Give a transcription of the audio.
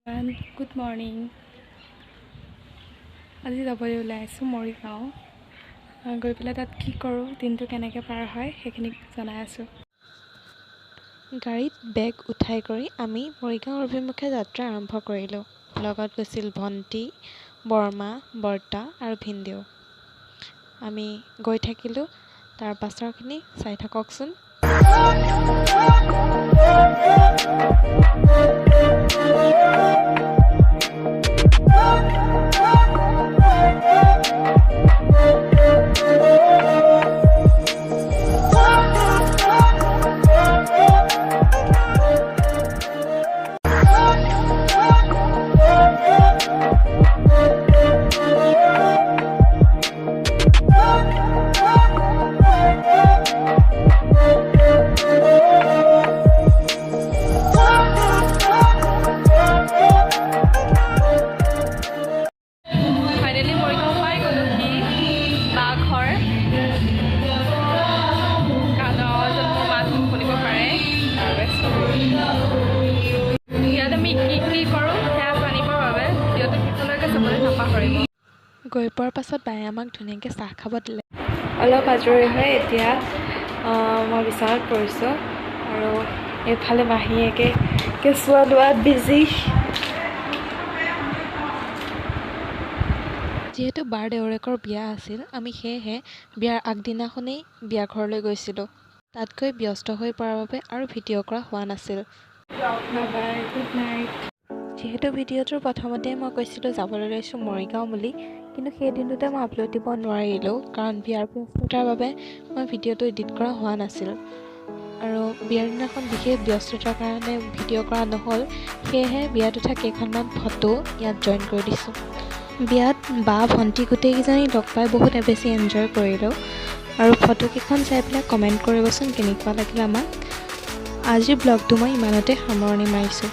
Good morning. আজি যাবলৈ ওলাই আছোঁ মৰিগাঁও। গৈ পেলাই তাত কি কৰোঁ, দিনটো কেনেকৈ পাৰ হয় সেইখিনি জনাই আছোঁ। গাড়ীত বেগ উঠাই কৰি আমি মৰিগাঁও অভিমুখে যাত্ৰা আৰম্ভ কৰিলোঁ। লগত গৈছিল ভণ্টি, বৰমা, বৰ্তা আৰু ভিনদেউ। আমি গৈ থাকিলোঁ, তাৰ পাছৰখিনি চাই থাককচোন। গৈ পোৱাৰ পাছত বায়ে আমাক ধুনীয়াকৈ চাহ খাব দিলে। অলপ আজৰি হৈ এতিয়া মই বিচনাত পৰিছোঁ আৰু এইফালে মাহীয়েকে কেঁচুৱা লোৱাত বিজি। যিহেতু বাৰ দেউৰেকৰ বিয়া আছিল, আমি সেয়েহে বিয়াৰ আগদিনাখনেই বিয়া ঘৰলৈ গৈছিলোঁ। তাত গৈ ব্যস্ত হৈ পৰাৰ বাবে আৰু ভিডিঅ' কৰা হোৱা নাছিল। Bye good night. যিহেতু ভিডিঅ'টোৰ প্ৰথমতেই মই কৈছিলোঁ যাবলৈ লৈছোঁ মৰিগাঁও বুলি, কিন্তু সেই দিনটোতে মই আপলোড দিব নোৱাৰিলোঁ, কাৰণ বিয়াৰ ব্যস্ততাৰ বাবে মই ভিডিঅ'টো এডিট কৰা হোৱা নাছিল। আৰু বিয়াৰ দিনাখন বিশেষ ব্যস্ততাৰ কাৰণে ভিডিঅ' কৰা নহ'ল, সেয়েহে বিয়াত উঠা কেইখনমান ফটো ইয়াত জইন কৰি দিছোঁ। বিয়াত বা ভণ্টি গোটেইকেইজনী লগ পাই বহুত বেছি এনজয় কৰিলোঁ। আৰু ফটোকেইখন চাই পেলাই কমেণ্ট কৰিবচোন কেনেকুৱা লাগিল আমাক। আজিৰ ব্লগটো মই ইমানতে সামৰণি মাৰিছোঁ।